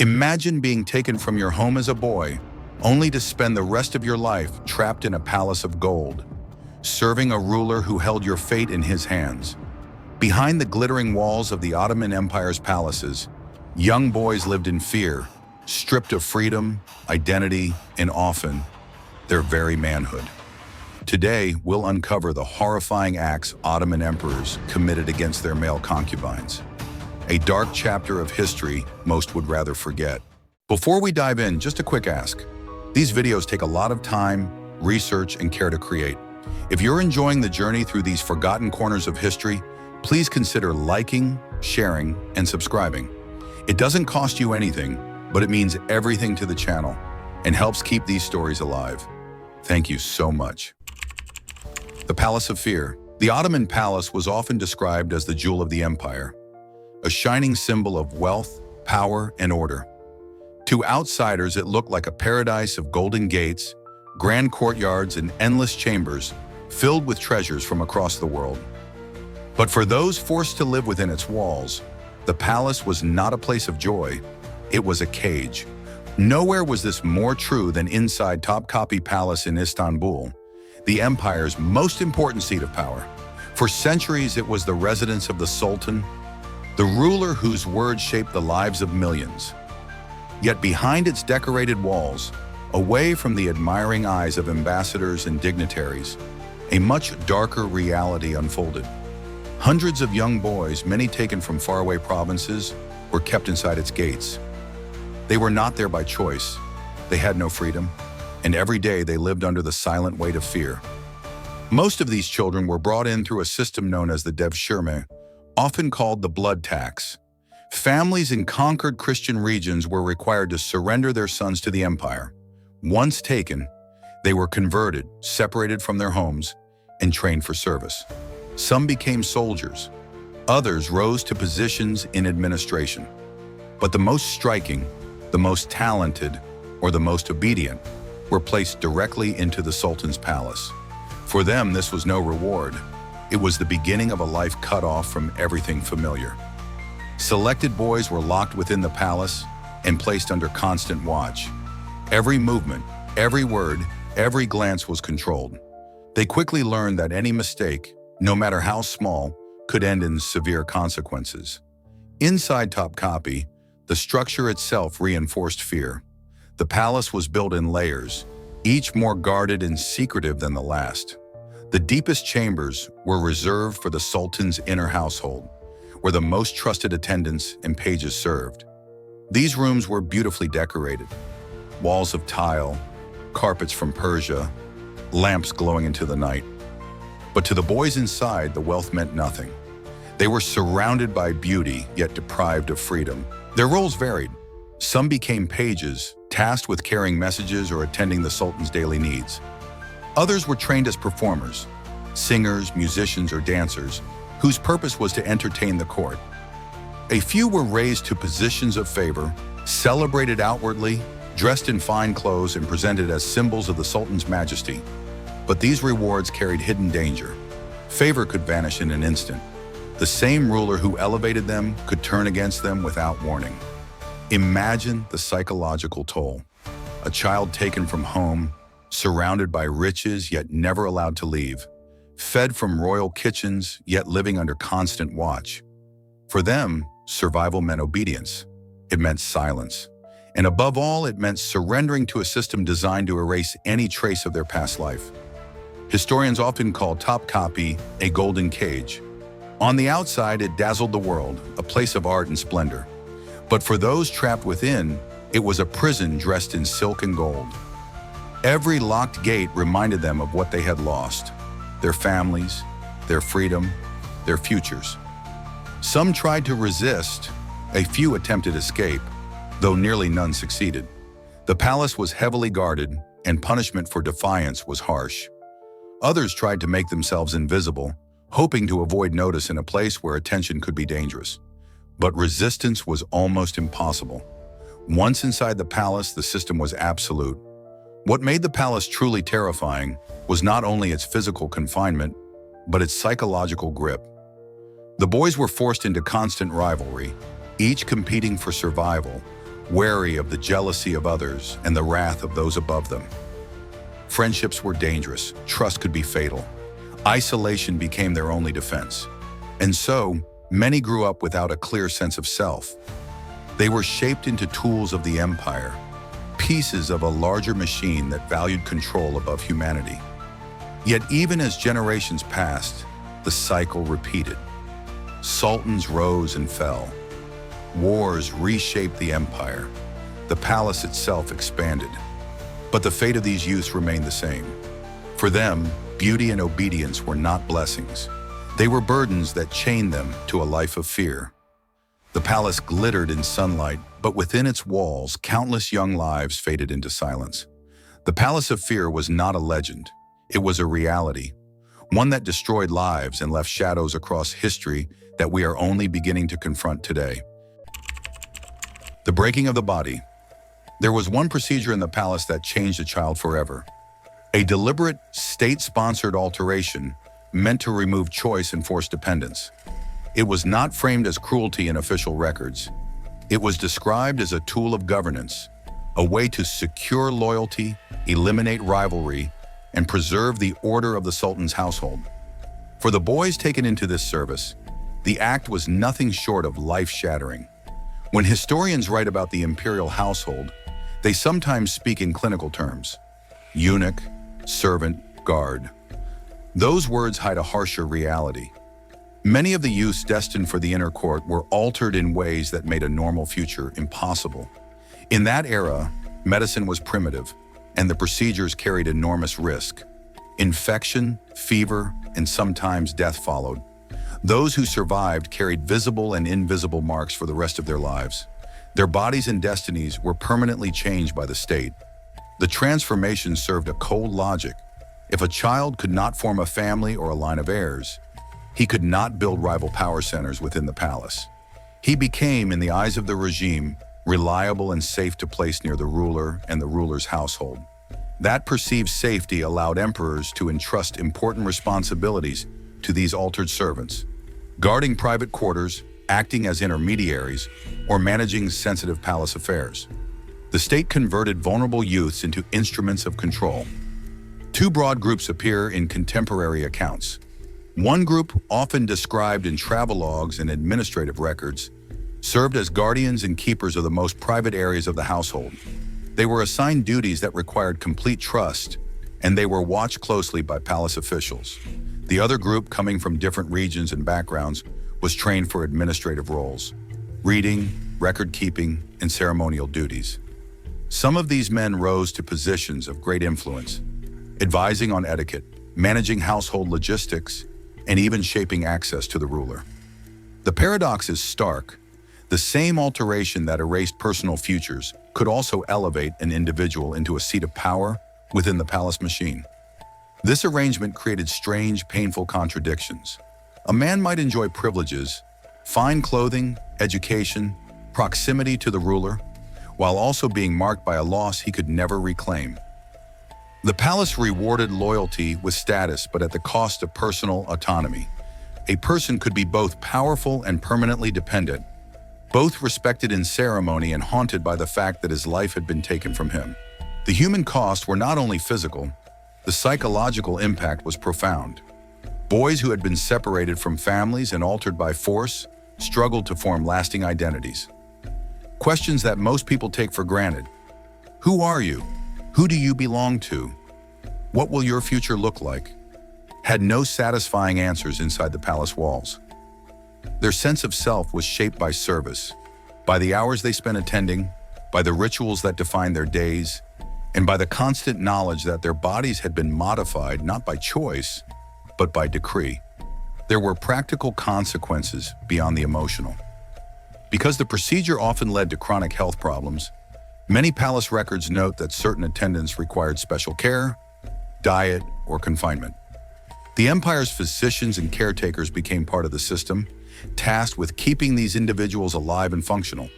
Imagine being taken from your home as a boy, only to spend the rest of your life trapped in a palace of gold, serving a ruler who held your fate in his hands. Behind the glittering walls of the Ottoman Empire's palaces, young boys lived in fear, stripped of freedom, identity, and often their very manhood. Today, we'll uncover the horrifying acts Ottoman emperors committed against their male concubines. A dark chapter of history most would rather forget. Before we dive in, just a quick ask. These videos take a lot of time, research, and care to create. If you're enjoying the journey through these forgotten corners of history, please consider liking, sharing, and subscribing. It doesn't cost you anything, but it means everything to the channel and helps keep these stories alive. Thank you so much. The Palace of Fear. The Ottoman palace was often described as the jewel of the empire, a shining symbol of wealth, power, and order. To outsiders, it looked like a paradise of golden gates, grand courtyards, and endless chambers filled with treasures from across the world. But for those forced to live within its walls, the palace was not a place of joy. It was a cage. Nowhere was this more true than inside Topkapi Palace in Istanbul, the empire's most important seat of power. For centuries, it was the residence of the Sultan, the ruler whose words shaped the lives of millions. Yet behind its decorated walls, away from the admiring eyes of ambassadors and dignitaries, a much darker reality unfolded. Hundreds of young boys, many taken from faraway provinces, were kept inside its gates. They were not there by choice. They had no freedom, and every day they lived under the silent weight of fear. Most of these children were brought in through a system known as the devshirme, often called the blood tax. Families in conquered Christian regions were required to surrender their sons to the empire. Once taken, they were converted, separated from their homes, and trained for service. Some became soldiers. Others rose to positions in administration. But the most striking, the most talented, or the most obedient were placed directly into the Sultan's palace. For them, this was no reward. It was the beginning of a life cut off from everything familiar. Selected boys were locked within the palace and placed under constant watch. Every movement, every word, every glance was controlled. They quickly learned that any mistake, no matter how small, could end in severe consequences. Inside Topkapi, the structure itself reinforced fear. The palace was built in layers, each more guarded and secretive than the last. The deepest chambers were reserved for the Sultan's inner household, where the most trusted attendants and pages served. These rooms were beautifully decorated. Walls of tile, carpets from Persia, lamps glowing into the night. But to the boys inside, the wealth meant nothing. They were surrounded by beauty, yet deprived of freedom. Their roles varied. Some became pages, tasked with carrying messages or attending the Sultan's daily needs. Others were trained as performers, singers, musicians, or dancers, whose purpose was to entertain the court. A few were raised to positions of favor, celebrated outwardly, dressed in fine clothes, and presented as symbols of the Sultan's majesty. But these rewards carried hidden danger. Favor could vanish in an instant. The same ruler who elevated them could turn against them without warning. Imagine the psychological toll. A child taken from home, surrounded by riches yet never allowed to leave, fed from royal kitchens yet living under constant watch. For them, survival meant obedience. It meant silence. And above all, it meant surrendering to a system designed to erase any trace of their past life. Historians often call Topkapi a golden cage. On the outside, it dazzled the world, a place of art and splendor. But for those trapped within, it was a prison dressed in silk and gold. Every locked gate reminded them of what they had lost: their families, their freedom, their futures. Some tried to resist, a few attempted escape, though nearly none succeeded. The palace was heavily guarded, and punishment for defiance was harsh. Others tried to make themselves invisible, hoping to avoid notice in a place where attention could be dangerous. But resistance was almost impossible. Once inside the palace, the system was absolute. What made the palace truly terrifying was not only its physical confinement, but its psychological grip. The boys were forced into constant rivalry, each competing for survival, wary of the jealousy of others and the wrath of those above them. Friendships were dangerous, trust could be fatal. Isolation became their only defense. And so, many grew up without a clear sense of self. They were shaped into tools of the empire, pieces of a larger machine that valued control above humanity. Yet even as generations passed, the cycle repeated. Sultans rose and fell. Wars reshaped the empire. The palace itself expanded. But the fate of these youths remained the same. For them, beauty and obedience were not blessings. They were burdens that chained them to a life of fear. The palace glittered in sunlight, but within its walls, countless young lives faded into silence. The Palace of Fear was not a legend. It was a reality, one that destroyed lives and left shadows across history that we are only beginning to confront today. The breaking of the body. There was one procedure in the palace that changed a child forever. A deliberate, state-sponsored alteration meant to remove choice and force dependence. It was not framed as cruelty in official records. It was described as a tool of governance, a way to secure loyalty, eliminate rivalry, and preserve the order of the Sultan's household. For the boys taken into this service, the act was nothing short of life-shattering. When historians write about the imperial household, they sometimes speak in clinical terms: eunuch, servant, guard. Those words hide a harsher reality. Many of the youths destined for the inner court were altered in ways that made a normal future impossible. In that era, medicine was primitive, and the procedures carried enormous risk. Infection, fever, and sometimes death followed. Those who survived carried visible and invisible marks for the rest of their lives. Their bodies and destinies were permanently changed by the state. The transformation served a cold logic. If a child could not form a family or a line of heirs, he could not build rival power centers within the palace. He became, in the eyes of the regime, reliable and safe to place near the ruler and the ruler's household. That perceived safety allowed emperors to entrust important responsibilities to these altered servants, guarding private quarters, acting as intermediaries, or managing sensitive palace affairs. The state converted vulnerable youths into instruments of control. Two broad groups appear in contemporary accounts. One group, often described in travelogues and administrative records, served as guardians and keepers of the most private areas of the household. They were assigned duties that required complete trust, and they were watched closely by palace officials. The other group, coming from different regions and backgrounds, was trained for administrative roles: reading, record-keeping, and ceremonial duties. Some of these men rose to positions of great influence, advising on etiquette, managing household logistics, and even shaping access to the ruler. The paradox is stark. The same alteration that erased personal futures could also elevate an individual into a seat of power within the palace machine. This arrangement created strange, painful contradictions. A man might enjoy privileges, fine clothing, education, proximity to the ruler, while also being marked by a loss he could never reclaim. The palace rewarded loyalty with status, but at the cost of personal autonomy. A person could be both powerful and permanently dependent, both respected in ceremony and haunted by the fact that his life had been taken from him. The human costs were not only physical, the psychological impact was profound. Boys who had been separated from families and altered by force struggled to form lasting identities. Questions that most people take for granted. Who are you? Who do you belong to? What will your future look like? Had no satisfying answers inside the palace walls. Their sense of self was shaped by service, by the hours they spent attending, by the rituals that defined their days, and by the constant knowledge that their bodies had been modified not by choice, but by decree. There were practical consequences beyond the emotional. Because the procedure often led to chronic health problems, many palace records note that certain attendants required special care, diet, or confinement. The empire's physicians and caretakers became part of the system, tasked with keeping these individuals alive and functional.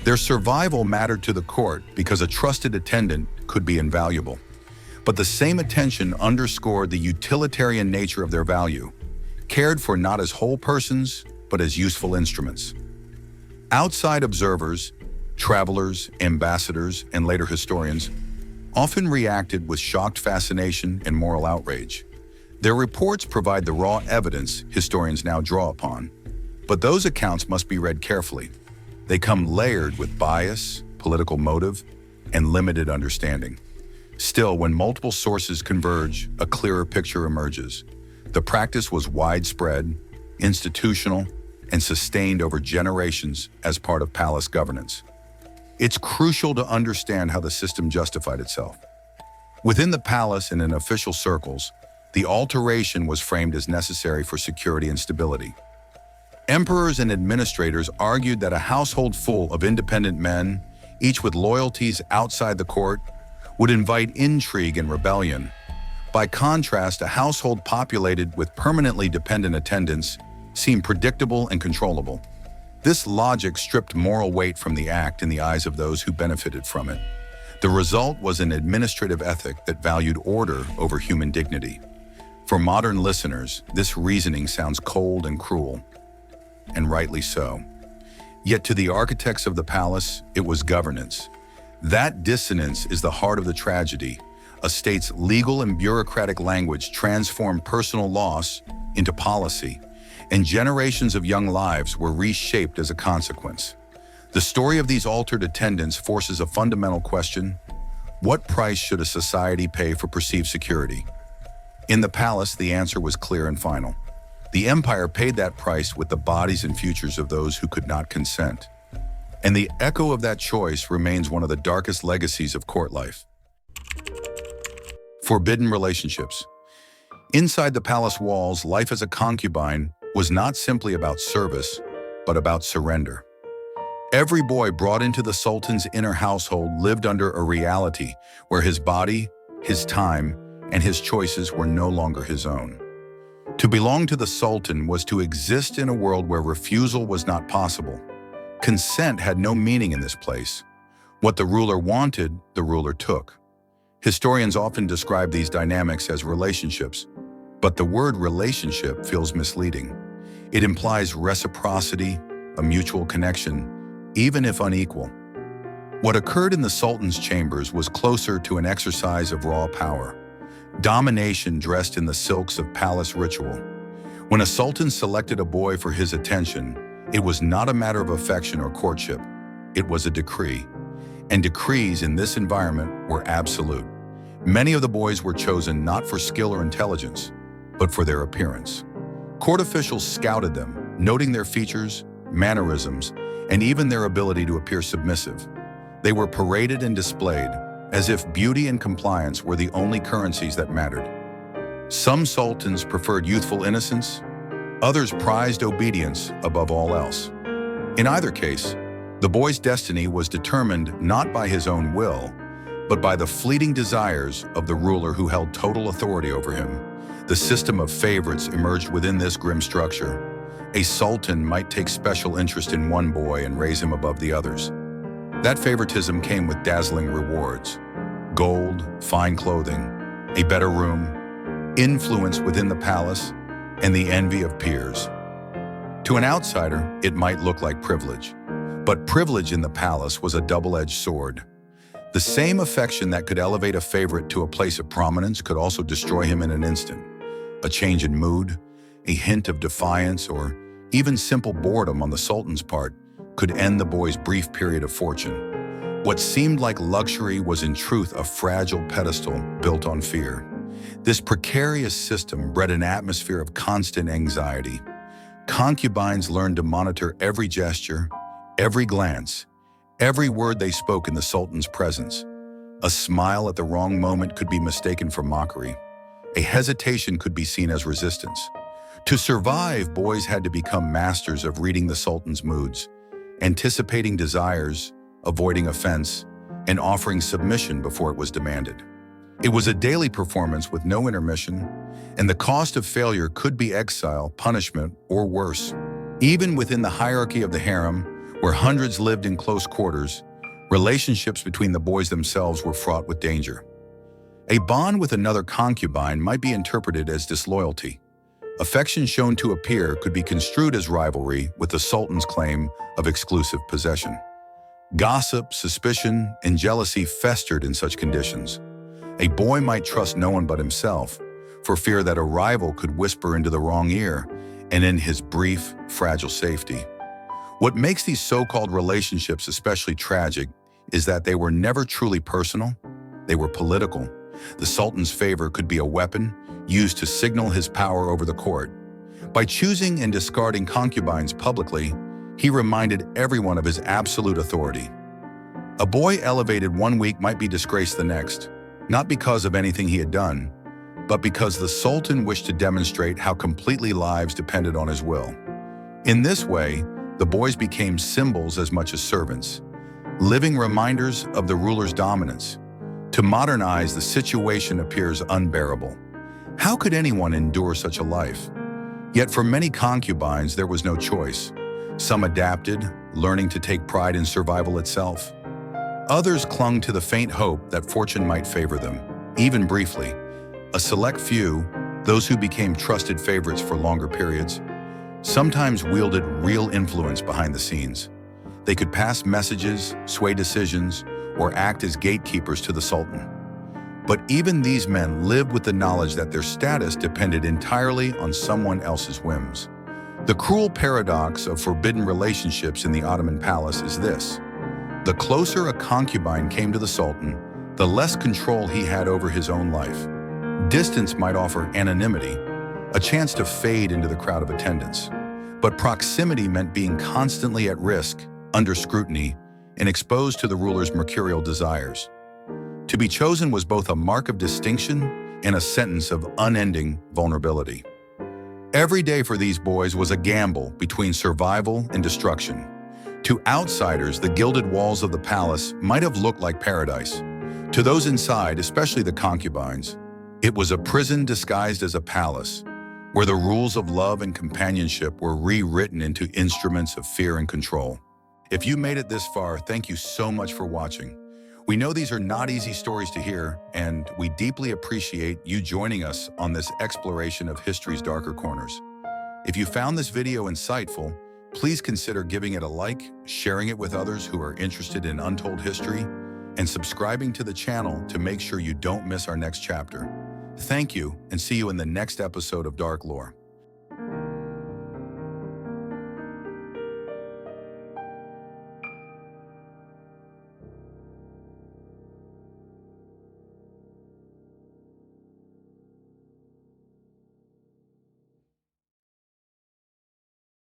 Their survival mattered to the court because a trusted attendant could be invaluable. But the same attention underscored the utilitarian nature of their value, cared for not as whole persons, but as useful instruments. Outside observers, Travelers, ambassadors, and later historians often reacted with shocked fascination and moral outrage. Their reports provide the raw evidence historians now draw upon, but those accounts must be read carefully. They come layered with bias, political motive, and limited understanding. Still, when multiple sources converge, a clearer picture emerges. The practice was widespread, institutional, and sustained over generations as part of palace governance. It's crucial to understand how the system justified itself. Within the palace and in official circles, the alteration was framed as necessary for security and stability. Emperors and administrators argued that a household full of independent men, each with loyalties outside the court, would invite intrigue and rebellion. By contrast, a household populated with permanently dependent attendants seemed predictable and controllable. This logic stripped moral weight from the act in the eyes of those who benefited from it. The result was an administrative ethic that valued order over human dignity. For modern listeners, this reasoning sounds cold and cruel, and rightly so. Yet to the architects of the palace, it was governance. That dissonance is the heart of the tragedy. A state's legal and bureaucratic language transformed personal loss into policy, and generations of young lives were reshaped as a consequence. The story of these altered attendants forces a fundamental question: what price should a society pay for perceived security? In the palace, the answer was clear and final. The empire paid that price with the bodies and futures of those who could not consent. And the echo of that choice remains one of the darkest legacies of court life. Forbidden relationships. Inside the palace walls, life as a concubine was not simply about service, but about surrender. Every boy brought into the Sultan's inner household lived under a reality where his body, his time, and his choices were no longer his own. To belong to the Sultan was to exist in a world where refusal was not possible. Consent had no meaning in this place. What the ruler wanted, the ruler took. Historians often describe these dynamics as relationships, but the word relationship feels misleading. It implies reciprocity, a mutual connection, even if unequal. What occurred in the Sultan's chambers was closer to an exercise of raw power, domination dressed in the silks of palace ritual. When a sultan selected a boy for his attention, it was not a matter of affection or courtship. It was a decree. And decrees in this environment were absolute. Many of the boys were chosen not for skill or intelligence, but for their appearance. Court officials scouted them, noting their features, mannerisms, and even their ability to appear submissive. They were paraded and displayed, as if beauty and compliance were the only currencies that mattered. Some sultans preferred youthful innocence, others prized obedience above all else. In either case, the boy's destiny was determined not by his own will, but by the fleeting desires of the ruler who held total authority over him. The system of favorites emerged within this grim structure. A sultan might take special interest in one boy and raise him above the others. That favoritism came with dazzling rewards: gold, fine clothing, a better room, influence within the palace, and the envy of peers. To an outsider, it might look like privilege, but privilege in the palace was a double-edged sword. The same affection that could elevate a favorite to a place of prominence could also destroy him in an instant. A change in mood, a hint of defiance, or even simple boredom on the Sultan's part could end the boy's brief period of fortune. What seemed like luxury was in truth a fragile pedestal built on fear. This precarious system bred an atmosphere of constant anxiety. Concubines learned to monitor every gesture, every glance, every word they spoke in the Sultan's presence. A smile at the wrong moment could be mistaken for mockery. A hesitation could be seen as resistance. To survive, boys had to become masters of reading the Sultan's moods, anticipating desires, avoiding offense, and offering submission before it was demanded. It was a daily performance with no intermission, and the cost of failure could be exile, punishment, or worse. Even within the hierarchy of the harem, where hundreds lived in close quarters, relationships between the boys themselves were fraught with danger. A bond with another concubine might be interpreted as disloyalty. Affection shown to a peer could be construed as rivalry with the Sultan's claim of exclusive possession. Gossip, suspicion, and jealousy festered in such conditions. A boy might trust no one but himself, for fear that a rival could whisper into the wrong ear and end his brief, fragile safety. What makes these so-called relationships especially tragic is that they were never truly personal. They were political. The Sultan's favor could be a weapon used to signal his power over the court. By choosing and discarding concubines publicly, he reminded everyone of his absolute authority. A boy elevated one week might be disgraced the next, not because of anything he had done, but because the Sultan wished to demonstrate how completely lives depended on his will. In this way, the boys became symbols as much as servants, living reminders of the ruler's dominance. To modernize, the situation appears unbearable. How could anyone endure such a life? Yet for many concubines, there was no choice. Some adapted, learning to take pride in survival itself. Others clung to the faint hope that fortune might favor them, even briefly. A select few, those who became trusted favorites for longer periods, sometimes wielded real influence behind the scenes. They could pass messages, sway decisions, or act as gatekeepers to the Sultan. But even these men lived with the knowledge that their status depended entirely on someone else's whims. The cruel paradox of forbidden relationships in the Ottoman palace is this: the closer a concubine came to the Sultan, the less control he had over his own life. Distance might offer anonymity, a chance to fade into the crowd of attendants. But proximity meant being constantly at risk, under scrutiny, and exposed to the ruler's mercurial desires. To be chosen was both a mark of distinction and a sentence of unending vulnerability. Every day for these boys was a gamble between survival and destruction. To outsiders, the gilded walls of the palace might have looked like paradise. To those inside, especially the concubines, it was a prison disguised as a palace, where the rules of love and companionship were rewritten into instruments of fear and control. If you made it this far, thank you so much for watching. We know these are not easy stories to hear, and we deeply appreciate you joining us on this exploration of history's darker corners. If you found this video insightful, please consider giving it a like, sharing it with others who are interested in untold history, and subscribing to the channel to make sure you don't miss our next chapter. Thank you, and see you in the next episode of Dark Lore.